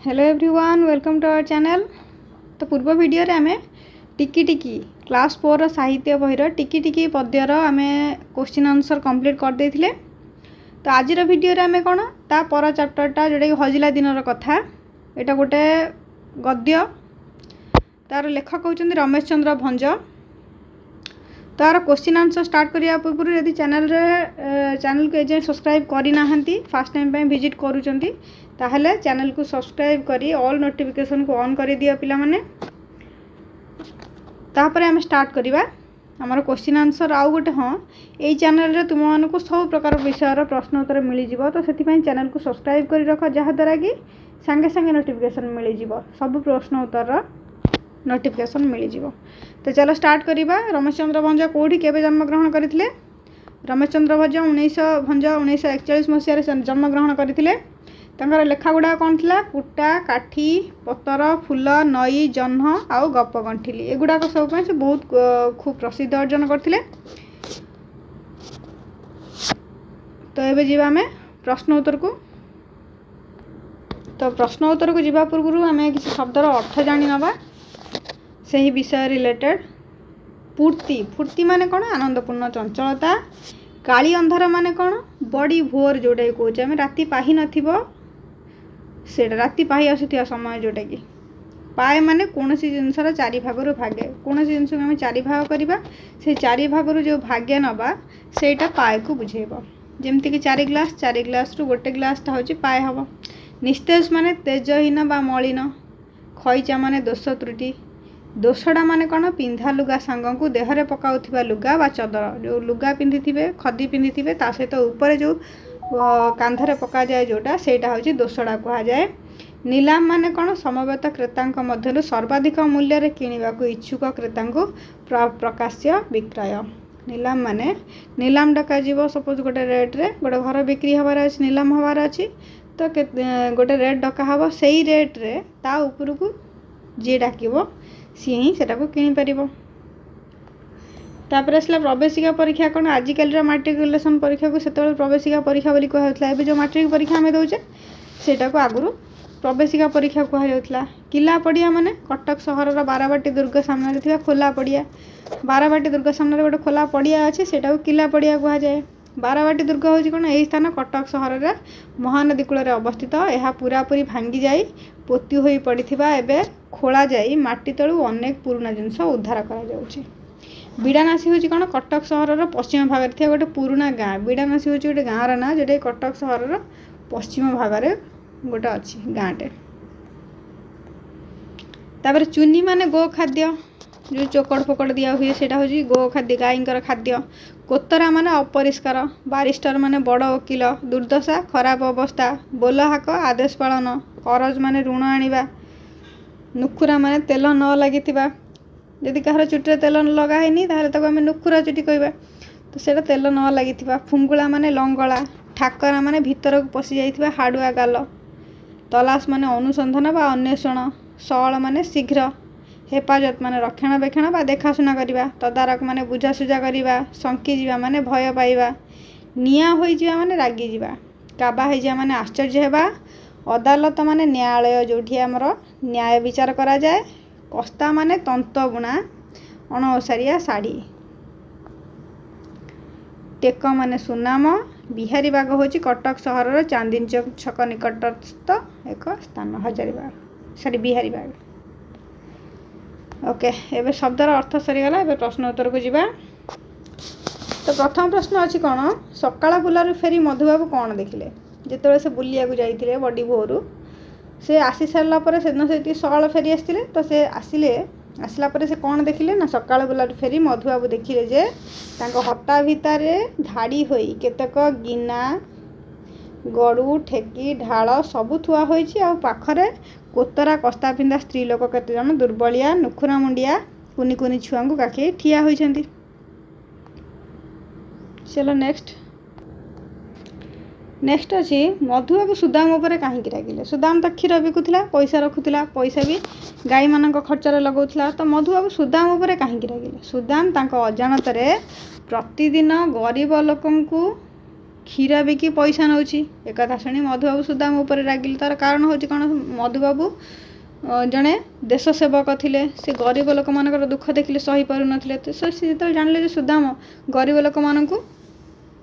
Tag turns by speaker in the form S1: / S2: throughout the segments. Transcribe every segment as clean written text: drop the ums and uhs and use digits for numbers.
S1: Hello everyone welcome to our channel. तो पूर्व video रे आमे टिकी टिकी क्लास 4 साहित्य बहिर टिकी टिकी पद्यर आमे क्वेश्चन आंसर कंप्लीट कर देथिले। तो आज वीडियो रे आमे कोन ता पर चैप्टरटा जोडे हजिला दिनर कथा एटा गोटे गद्य तार लेखक होचंदी रमेश चंद्र भंज। तार क्वेश्चन आंसर स्टार्ट करिया पूर्व यदि चैनल को एजे सब्सक्राइब करी नाहंती फर्स्ट टाइम पे विजिट करूचंती ताहले चैनल को सब्सक्राइब करी ऑल नोटिफिकेशन को ऑन कर दिया पिला माने। तापर हम स्टार्ट करिबा हमर क्वेश्चन आंसर आउ गोटे। हाँ यही चैनल रे तुम मानको सब प्रकार विषय प्रश्न उत्तर मिल जिवो। तो सेति पई चैनल को सब्सक्राइब करी रख जहा द्वारा कि संगे संगे नोटिफिकेशन मिल जिवो सब प्रश्न उत्तर नोटिफिकेशन मिल जिवो। तो चलो स्टार्ट करिबा। रमेश चंद्र भंज कोठी केबे जन्म ग्रहण करथिले? रमेश चंद्र भंज 1941 मसीह रे जन्म ग्रहण करथिले। तंकर लेखा गुडा कोन थिला? कुटा काठी पतर फूल नई जह्न आउ गप गंठिली एगुडा को सब से बहुत खूब प्रसिद्ध अर्जन करथिले। तो एबे जीवा में प्रश्न उत्तर को। तो प्रश्न उत्तर को जीवा पूर्व आमे किसी शब्दर अर्थ जानि नबा सही विषय रिलेटेड। फूर्ति फूर्ति माने कौन? आनंदपूर्ण चंचलता। काली अंधार माने कौन? बड़ी भोर जोटा कहे आम राति पाही नथिबो सेटा राति पाही आसुथिया समय जोटा कि पाए माने कौन सी जिनसर चारि भागरु भागे कौन सी जिनस को आम चारि भाग करबा से चारि भागरु जो भाग्य नबा सेटा पाए को बुझेबो। जेमति कि चारि ग्लास रु गोटे ग्लासटा होची पाए हबो। निस्तेज माने तेजहीन बा मलिन। खईचा माने दोष त्रुटि। दोषड़ा माने कौन? पिंधा लुगा सांग को देहरे पकाउथिबा लुगा बा चदर जो लुगा पिंधिथिबे खदी पिंधिथिबे ता सहित ऊपर जो कांधरे पका जाए जोटा सेटा होची दोषड़ा कहा जाए। नीलाम माने कौन? समवेत क्रेतांक मध्यरु सर्वाधिक मूल्य रे किनिबा को इच्छुक क्रेतांको प्रकाश्य विक्रय। नीलाम माने नीलाम डका जीव सपोज गोटे रेट रे गोटे घर बिक्री हबार अछि नीलाम हबार अछि तो गोटे रेट डका हबो सेही रेट रे ता ऊपर को जे डाकिबो सी ही सेटा को किनि परिबो। तापर असला प्रवेशिका परीक्षा कौन? आजिकल मैट्रिकुलेशन परीक्षा को सेतबेले प्रवेशिका परीक्षा बोली कहा होतला। एबे जो मैट्रिक परीक्षा हमें दउचे सेटा को आगुरु प्रवेशिका परीक्षा कहा जाउतला। किला पड़िया माने कटक सहर रो बाराबाटी दुर्ग सामने थिबा खोला पड़िया। बाराबाटी दुर्ग सामने गोटे खोला पड़िया अछि सेटा को किला पड़िया कहा जाए। बाराबाटी दुर्ग होची कोन? एही स्थान कटक सहर रे महानदी कूल रे अवस्थित। एहा पूरा पूरी भांगी जाई पोती होई पड़िथिबा एबे खोला जाई माटी तळु अनेक पुराना जिंस उद्धार करा जाउची। बिडानासी होची कोन? कटक सहर रो पश्चिम भाग रे थिया गोटे पुराना गाँ। बिडानासी होची गोटे गाँ रा ना जेटे कटक सहर रो पश्चिम भाग रे गोटे अछि गाँटे। तापर चुनी माने गो खाद्य जो चोकड़ फोकड़ दिया हुए सेटा होची गो खाद्य गायंकर खाद्य। कोतरा माने अपरिष्कार। बारिस्टर माने बड़ वकील। दुर्दशा खराब अवस्था। बोलहाक आदेश पालन। करज माने ऋण आनिबा। नुखुरा माने तेल न लागिथिबा यदि कहार चुटी तेल न लगा हैनी ताहले ताको आमे नुखुरा चुटी कहबा तो सेटा तेल न लागिथिबा। फुंगुला माने लंगला। ठाकरा माने भीतर को पसि जाइथिबा हाडुआ गाल। तलाश माने अनुसंधान बा अन्वेषण। सळ माने शीघ्र। हेफाजत माने रक्षणाबेक्षण बा देखाशुना करिबा। तदारक माने बुझासुझा करिबा। संकी जीवा माने भय पाइबा। निया होई जीवा माने रागी जीवा। काबा होई जीवा माने आश्चर्य हेबा। अदालत माने न्यायालय जोठी हमर न्याय विचार करा जाए। कस्ता माने तंत बुणा अणओसारिया साड़ी। टेक माने सुनाम। बिहारी बाग होची कटक सहर चांदनी चौक छक निकटस्थ एक स्थान बिहारी बाग। ओके एबे शब्दर अर्थ सरीगला। एबे प्रश्न उत्तर को जीवा। तो प्रथम प्रश्न अछि कोन? सकाळ बुलारु फेरी मधुबाबू कोन देखिले? जेतेबे से बुलिया को जाइथिले बडी भोरु से आसी सारला परे सेदिन से सकाळ फेरी आस्तिले तो से आसला परे से कोन देखिले ना सकाळ बुलारु फेरी मधुबाबू देखिले जे तांको हट्टा भितारे धाड़ी होई केतक गिना गड़ू ठेकी ढाल सबु थुआ होईची आ पाखरे कोतरा कस्ता पिंदा स्त्री लोक केते जन दुर्बलिया नुखुरा मुंडिया कुनी कुनी छुआ को काखे ठिया होईछंती। चलो नेक्स्ट अच्छी मधुबाबू सुदाम उपर कहीं रागिले? सुदाम तो क्षीर बिकुला पैसा रखुला पैसा भी गाई मान खर्चर लगाऊला तो मधुबाबू सुदाम उपर कहीं रागिले? सुदाम तांको अजाणत रे प्रतिदिन गरीब लोक କ୍ଷୀର ବିକି ପଇସା ନେଉଛି। ଏକଥା ଶୁଣି ମଧୁବାବୁ ସୁଦାମ ଉପରେ ରାଗିଲେ। ତାର କାରଣ ହେଉଛି କ'ଣ? ମଧୁବାବୁ ଜଣେ ଦେଶ ସେବକ ଥିଲେ। ସେ ଗରିବ ଲୋକମାନଙ୍କର ଦୁଃଖ ଦେଖିଲେ ସହିପାରୁନଥିଲେ। ତ ସେ ଯେତେବେଳେ ଜାଣିଲେ ଯେ ସୁଦାମ ଗରିବ ଲୋକମାନଙ୍କୁ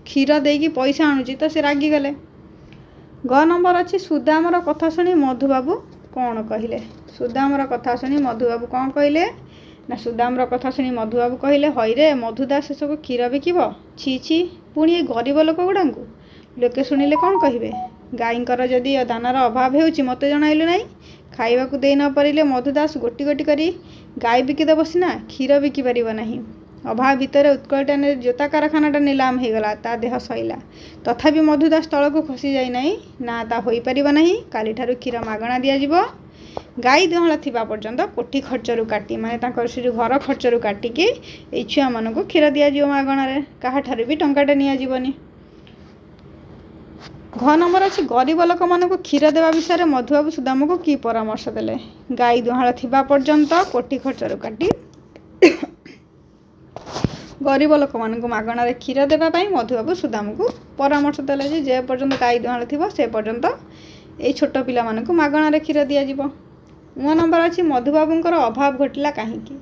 S1: କ୍ଷୀର ଦେଇକି ପଇସା ଆଣୁଛି, ତ ସେ ରାଗିଗଲେ। ଗ ନମ୍ବର ଅଛି ସୁଦାମର କଥା ଶୁଣି ମଧୁବାବୁ କ'ଣ କହିଲେ? ସୁଦାମର କଥା ଶୁଣି ମଧୁବାବୁ କ'ଣ କହିଲେ ନା, ସୁଦାମର କଥା ଶୁଣି ମଧୁବାବୁ କହିଲେ, ହଇରେ ମଧୁଦାସ ସେସବୁ କ୍ଷୀର ବିକିବ? ଛି ଛି, ପୁଣି ଏ ଗରିବ ଲୋକ ଗୁଡ଼ାଙ୍କୁ ଲୋକେ ଶୁଣିଲେ କ'ଣ କହିବେ? ଗାଈଙ୍କର ଯଦି ଦାନାର ଅଭାବ ହେଉଛି ମୋତେ ଜଣାଇଲୁ ନାହିଁ? ଖାଇବାକୁ ଦେଇ ନ ପାରିଲେ ମଧୁଦାସ ଗୋଟି ଗୋଟି କରି ଗାଈ ବିକିଦେବ ସିନା, କ୍ଷୀର ବିକି ପାରିବ ନାହିଁ। ଅଭାବ ଭିତରେ ଉତ୍କଳ ଟ୍ୟାନେରୀ ଜୋତା କାରଖାନାଟା ନିଲାମ ହୋଇଗଲା। ତା ଦେହ ସଇଲା। ତଥାପି ମଧୁଦାସ ତଳକୁ ଖସି ଯାଇନାହିଁ। ନା, ତା ହୋଇପାରିବ ନାହିଁ। କାଲିଠାରୁ କ୍ଷୀର ମାଗଣା ଦିଆଯିବ। ଗାଈ ଦୁହାଁଳ ଥିବା ପର୍ଯ୍ୟନ୍ତ କୋଠି ଖର୍ଚ୍ଚରୁ କାଟି, ମାନେ ତାଙ୍କର ସେ ଯେଉଁ ଘର ଖର୍ଚ୍ଚରୁ କାଟିକି ଏଇ ଛୁଆମାନଙ୍କୁ କ୍ଷୀର ଦିଆଯିବ ମାଗଣାରେ। କାହାଠାରୁ ବି ଟଙ୍କାଟେ ନିଆଯିବନି। ଘ ନମ୍ବର ଅଛି ଗରିବ ଲୋକମାନଙ୍କୁ କ୍ଷୀର ଦେବା ବିଷୟରେ ମଧୁବାବୁ ସୁଦାମକୁ କି ପରାମର୍ଶ ଦେଲେ? ଗାଈ ଦୁହାଁଳ ଥିବା ପର୍ଯ୍ୟନ୍ତ କୋଠି ଖର୍ଚ୍ଚରୁ କାଟି ଗରିବ ଲୋକମାନଙ୍କୁ ମାଗଣାରେ କ୍ଷୀର ଦେବା ପାଇଁ ମଧୁବାବୁ ସୁଦାମକୁ ପରାମର୍ଶ ଦେଲେ ଯେ ପର୍ଯ୍ୟନ୍ତ ଗାଈ ଦୁହାଁଳ ଥିବ ସେ ପର୍ଯ୍ୟନ୍ତ ଏଇ ଛୋଟ ପିଲାମାନଙ୍କୁ ମାଗଣାରେ କ୍ଷୀର ଦିଆଯିବ। ମୋ ନମ୍ବର ଅଛି ମଧୁବାବୁଙ୍କର ଅଭାବ ଘଟିଲା କାହିଁକି?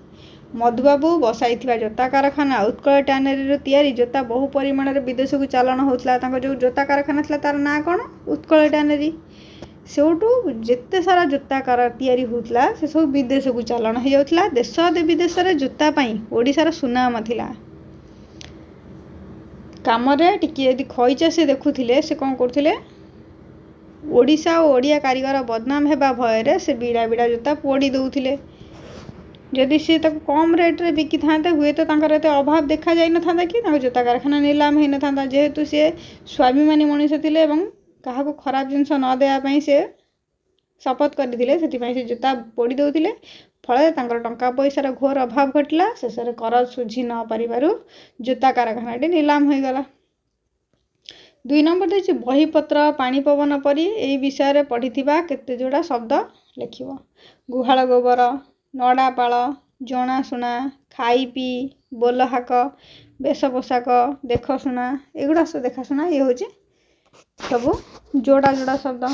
S1: ମଧୁବାବୁ ବସାଇଥିବା ଜୋତା କାରଖାନା ଉତ୍କଳ ଟ୍ୟାନେରୀରୁ ତିଆରି ଜୋତା ବହୁ ପରିମାଣରେ ବିଦେଶକୁ ଚାଲାଣ ହେଉଥିଲା। ତାଙ୍କ ଯେଉଁ ଜୋତା କାରଖାନା ଥିଲା ତାର ନାଁ କ'ଣ? ଉତ୍କଳ ଟ୍ୟାନେରୀ। ସେଇଠୁ ଯେତେ ସାରା ଜୋତା ତିଆରି ହେଉଥିଲା ସେସବୁ ବିଦେଶକୁ ଚାଲାଣ ହୋଇଯାଉଥିଲା। ଦେଶ ବିଦେଶରେ ଜୋତା ପାଇଁ ଓଡ଼ିଶାର ସୁନାମ ଥିଲା। କାମରେ ଟିକିଏ ଯଦି ଖଇଚା ସେ ଦେଖୁଥିଲେ, ସେ କ'ଣ କରୁଥିଲେ? ଓଡ଼ିଶା ଓ ଓଡ଼ିଆ କାରିଗର ବଦନାମ ହେବା ଭୟରେ ସେ ବିଡ଼ା ବିଡ଼ା ଜୋତା ପୋଡ଼ି ଦେଉଥିଲେ। ଯଦି ସେ ତାକୁ କମ୍ ରେଟ୍ରେ ବିକିଥାନ୍ତେ ହୁଏତ ତାଙ୍କର ଏତେ ଅଭାବ ଦେଖାଯାଇନଥାନ୍ତା କି ତାଙ୍କ ଜୋତା କାରଖାନା ନିଲାମ ହୋଇନଥାନ୍ତା। ଯେହେତୁ ସେ ସ୍ୱାଭିମାନୀ ମଣିଷ ଥିଲେ ଏବଂ କାହାକୁ ଖରାପ ଜିନିଷ ନ ଦେବା ପାଇଁ ସେ ଶପଥ କରିଥିଲେ, ସେଥିପାଇଁ ସେ ଜୋତା ପୋଡ଼ି ଦେଉଥିଲେ। ଫଳରେ ତାଙ୍କର ଟଙ୍କା ପଇସାର ଘୋର ଅଭାବ ଘଟିଲା। ଶେଷରେ କରଜ ଶୁଝି ନ ପାରିବାରୁ ଜୋତା କାରଖାନାଟି ନିଲାମ ହୋଇଗଲା। 2 ନମ୍ବର ଦେଇଛି ବହିପତ୍ର ପାଣି ପବନ ପରି ଏହି ବିଷୟରେ ପଢ଼ିଥିବା କେତେ ଯୋଡ଼ା ଶବ୍ଦ ଲେଖିବ? ଗୁହାଳ ଗୋବର, ନଡ଼ାପାଳ, ଜଣାଶୁଣା, ଖାଇ ପିଇ, ବୋଲ ହାକ, ବେଶ ପୋଷାକ, ଦେଖଶୁଣା, ଏଗୁଡ଼ା ଦେଖାଶୁଣା ଇଏ ହେଉଛି ସବୁ ଯୋଡ଼ା ଯୋଡ଼ା ଶବ୍ଦ।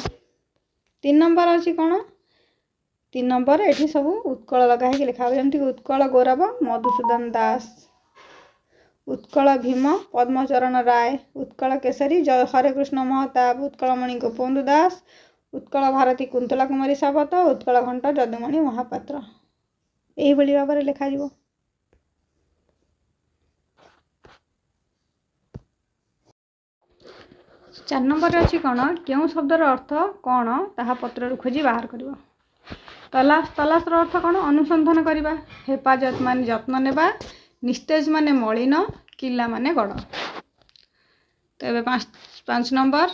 S1: 3 ନମ୍ବର ଅଛି କ'ଣ? 3 ନମ୍ବର ଏଠି ସବୁ ଉତ୍କଳ ଲଗା ହେଇକି ଲେଖା ହେବ। ଯେମିତିକି ଉତ୍କଳ ଗୌରବ ମଧୁସୂଦନ ଦାସ, ଉତ୍କଳ ଭୀମ ପଦ୍ମଚରଣ ରାୟ, ଉତ୍କଳ କେଶରୀ ହରେକୃଷ୍ଣ ମହତାବ, ଉତ୍କଳମଣି ଗୋପବନ୍ଧୁ ଦାସ, ଉତ୍କଳ ଭାରତୀ କୁନ୍ତଳା କୁମାରୀ ସାବତ, ଉତ୍କଳ ଘଣ୍ଟ ଯଦୁମଣି ମହାପାତ୍ର। ଏହିଭଳି ଭାବରେ ଲେଖାଯିବ। ଚାରି ନମ୍ବରରେ ଅଛି କ'ଣ? କେଉଁ ଶବ୍ଦର ଅର୍ଥ କ'ଣ ତାହା ପତ୍ରରୁ ଖୋଜି ବାହାର କରିବ। ତଲାସ, ତଲାସର ଅର୍ଥ କ'ଣ? ଅନୁସନ୍ଧାନ କରିବା। ହେପାଜତ ମାନେ ଯତ୍ନ ନେବା, ନିସ୍ତେଜ ମାନେ ମଳିନ, କିଲା ମାନେ ଗଡ଼। ତ ଏବେ 5 ନମ୍ବର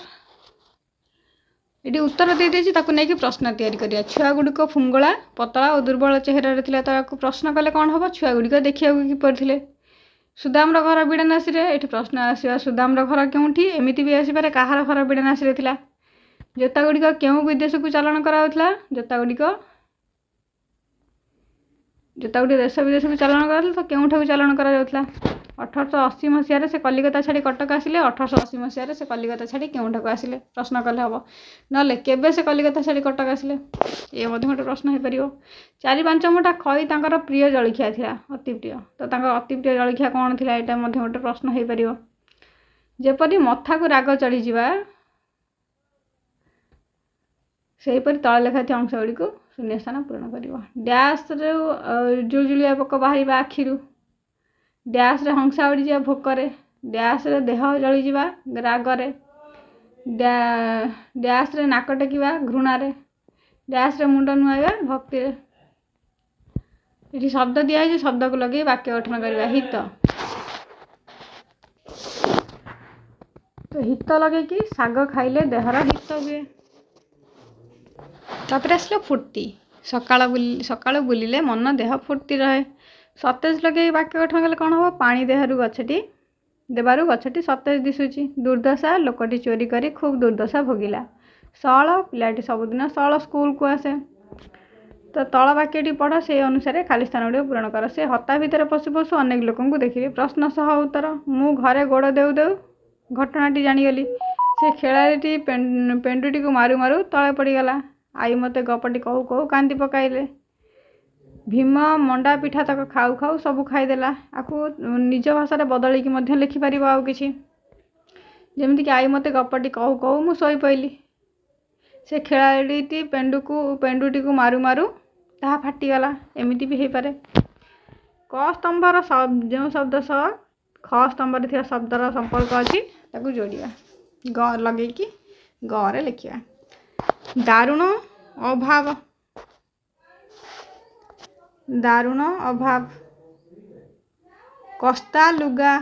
S1: ଏଠି ଉତ୍ତର ଦେଇଦେଇଛି, ତାକୁ ନେଇକି ପ୍ରଶ୍ନ ତିଆରି କରିବା। ଛୁଆଗୁଡ଼ିକ ଫୁଙ୍ଗୁଳା, ପତଳା ଓ ଦୁର୍ବଳ ଚେହେରାରେ ଥିଲେ। ତାକୁ ପ୍ରଶ୍ନ କଲେ କ'ଣ ହେବ? ଛୁଆଗୁଡ଼ିକ ଦେଖିବାକୁ କିପରି ଥିଲେ? ସୁଦାମର ଘର ବିଡ଼ାନାସୀରେ। ଏଠି ପ୍ରଶ୍ନ ଆସିବା ସୁଦାମର ଘର କେଉଁଠି? ଏମିତି ବି ଆସିପାରେ କାହାର ଘର ବିଡ଼ାନାସୀରେ ଥିଲା। ଜୋତାଗୁଡ଼ିକ କେଉଁ ବିଦେଶକୁ ଚାଲାଣ କରାଯାଉଥିଲା? ଜୋତାଗୁଡ଼ିକ ଦେଶ ବିଦେଶକୁ ଚାଲାଣ କରାଯାଉଥିଲା। ତ କେଉଁଠାକୁ ଚାଲାଣ କରାଯାଉଥିଲା? 1880 ମସିହାରେ ସେ କଲିକତା ଛାଡ଼ି କଟକ ଆସିଲେ। 1880 ମସିହାରେ ସେ କଲିକତା ଛାଡ଼ି କେଉଁଠାକୁ ଆସିଲେ? ପ୍ରଶ୍ନ କଲେ ହେବ। ନହେଲେ କେବେ ସେ କଲିକତା ଛାଡ଼ି କଟକ ଆସିଲେ? ଏ ମଧ୍ୟ ଗୋଟେ ପ୍ରଶ୍ନ ହୋଇପାରିବ। 4-5 ମୁଠା ଖଇ ତାଙ୍କର ପ୍ରିୟ ଜଳଖିଆ ଥିଲା, ଅତି ପ୍ରିୟ। ତ ତାଙ୍କର ଅତି ପ୍ରିୟ ଜଳଖିଆ କ'ଣ ଥିଲା? ଏଇଟା ମଧ୍ୟ ଗୋଟେ ପ୍ରଶ୍ନ ହୋଇପାରିବ। ଯେପରି ମଥାକୁ ରାଗ ଚଢ଼ିଯିବା ସେହିପରି ତଳେ ଲେଖାଥିବା ଅଂଶଗୁଡ଼ିକୁ ଶୂନ୍ୟସ୍ଥାନ ପୂରଣ କରିବ। ଡ୍ୟାସ୍ରେ ଜୁଳୁଜୁଳିଆ ପୋକ ବାହାରିବା ଆଖିରୁ, ଡ୍ୟାସ୍ରେ ହଂସା ଉଡ଼ିଯିବା ଭୋକରେ, ଡ୍ୟାସ୍ରେ ଦେହ ଜଳିଯିବା ରାଗରେ, ଡ୍ୟାସ୍ରେ ନାକ ଟେକିବା ଘୃଣାରେ, ଡ୍ୟାସ୍ରେ ମୁଣ୍ଡ ନୁଆଇବା ଭକ୍ତିରେ। ଏଠି ଶବ୍ଦ ଦିଆହେଇଛି, ଶବ୍ଦକୁ ଲଗେଇ ବାକ୍ୟ ଗଠନ କରିବା। ହିତ, ତ ହିତ ଲଗେଇକି ଶାଗ ଖାଇଲେ ଦେହର ହିତ ହୁଏ। ତାପରେ ଆସିଲେ ଫୁର୍ତ୍ତି, ସକାଳୁ ବୁଲିଲେ ମନ ଦେହ ଫୁର୍ତ୍ତି ରହେ। ସତେଜ ଲଗେଇ ବାକ୍ୟ ଗଠନ କଲେ କ'ଣ ହେବ? ପାଣି ଦେବାରୁ ଗଛଟି ସତେଜ ଦିଶୁଛି। ଦୁର୍ଦ୍ଦଶା, ଲୋକଟି ଚୋରି କରି ଖୁବ୍ ଦୁର୍ଦ୍ଦଶା ଭୋଗିଲା। ସଅଳ, ପିଲାଟି ସବୁଦିନ ସଅଳ ସ୍କୁଲକୁ ଆସେ। ତ ତଳ ବାକ୍ୟଟି ପଢ଼, ସେହି ଅନୁସାରେ ଖାଲି ସ୍ଥାନଗୁଡ଼ିକ ପୂରଣ କର। ସେ ହତା ଭିତରେ ପଶୁ ପଶୁ ଅନେକ ଲୋକଙ୍କୁ ଦେଖିଲି। ପ୍ରଶ୍ନ ସହ ଉତ୍ତର। ମୁଁ ଘରେ ଗୋଡ଼ ଦେଉ ଦେଉ घटनाटी जानीगली से खेलाड़ी पेंडुटी को मारू मारू तले पड़गला। आई मते गपटी कहू कहू कांदी पकाइले। भीम मंडा पिठा तक खाऊ खाऊ सब खाईदेला। आपको निज भाषा बदल की लिखिपर आउ कि जमीक आई मते गपटी कहू कहू मु शोई पइली। से खेलाड़ी पेंडुटी को मारू मारू ताहा फाटीगला। एमती भी हो पारे। क स्तंभर जो शब्द सह ख स्तंभ थे शब्दर संपर्क अच्छी ताकू जोड़िया ग लगे कि गे लिखा। दारुण अभाव दारुण अभाव कस्ता लुगा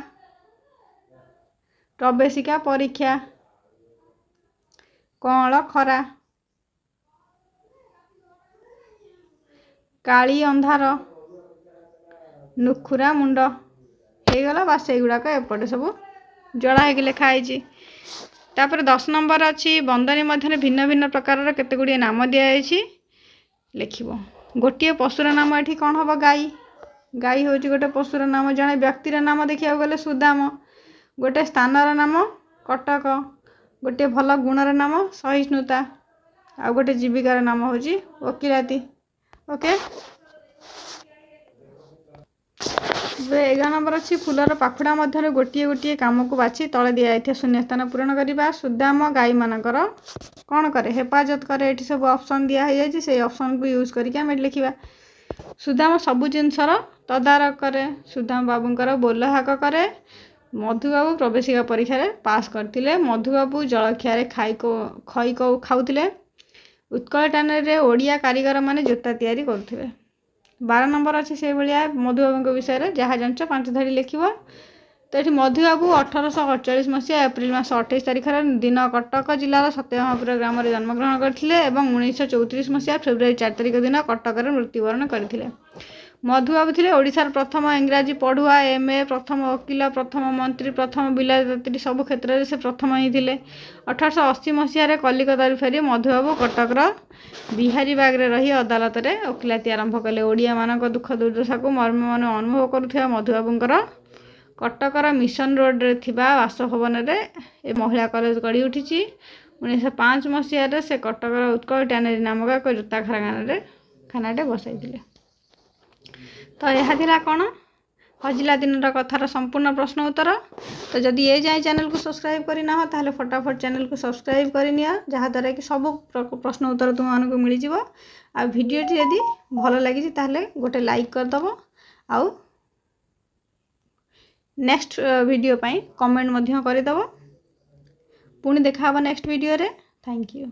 S1: प्रवेशिका परीक्षा कौल खरा काली अंधार नुखुरा मुंड होगला। बास एगुड़ाक एपटे सब जोड़ा हो लिखाई। तापर 10 नंबर अच्छी बंदनी मध्य भिन्न भिन्न प्रकार केते गुड़िए नाम दिखाई लिख। गोटे पशुर नाम ये कौन हम गाई। गाई हूँ गोटे पशुर नाम। जड़े व्यक्तिर नाम देखा गले सुदाम। गोटे स्थानर नाम कटक। गोटे भल गुणर नाम सहिष्णुता। आ गोटे जीविकार नाम हूँ वकिलाती। ओके 11 नंबर अच्छी फुलर पाखुड़ा मध्य गोटे गोटे कम को बाछी तले दिखाई शून्य स्थान पूरण करवा। सुदाम गाई मानकर कौन करे हेफाजत करे। ये सब ऑप्शन दिखाई से ऑप्शन को यूज करके आम लिखा। सुदाम सबु जिनसर तदारक करे। सुदाम बाबूंकर बोलहाक करे। मधुबाबू प्रवेशिका परीक्षा पास करते। मधुबाबू जलखिया खई खाऊले। उत्कल टाने ओडिया कारीगर माने जोता तैयारी करथिबे। 12 नंबर अच्छे से भाया मधुबाबू विषय जहाँ जान 5 धाड़ी लिख। तो ये मधुबाबू 1848 मसीहा एप्रिल मास 28 तारिख दिन कटक जिलार सत्यमहापुर ग्राम जन्मग्रहण करते। 1934 मसीहा फेब्रुआरी 4 तारिख दिन कटक मृत्युवरण करते। मधुबाबू थे ओडिशार प्रथम इंग्राजी पढ़ुआ MA प्रथम वकिल प्रथम मंत्री प्रथम बिलायती सब क्षेत्र में से प्रथम ही थे। 1880 मसीह कलिकता फेरी मधुबाबू कटकर बिहारी बाग्रे रही अदालत में वकिलाती आरंभ कले। ओडिया मानक दुख दुर्दशा को मर्म मन अनुभव करुवा मधुबाबूंकर कटकर मिशन रोड रे थिबा बासभवन में महिला कॉलेज गढ़ी उठी। 1905 मसीह से कटकर उत्कल टैनरी नामक एक जोता खानाटे बसाई। तो यह कौन हजिला दिन कथार संपूर्ण प्रश्न उत्तर। तो जदि ये जाए चैनल को सब्सक्राइब करना ताहले फटाफट चैनल को सब्सक्राइब करनी जहाँद्वारा कि सब प्रश्न उत्तर तुमको मिल जाव। आ वीडियोटी यदि भल लगी ताहले गोटे लाइक करदब। आउ नेक्स्ट वीडियो पाई कमेंट करदब। पुणी देखा नेक्स्ट वीडियो रे। Thank you.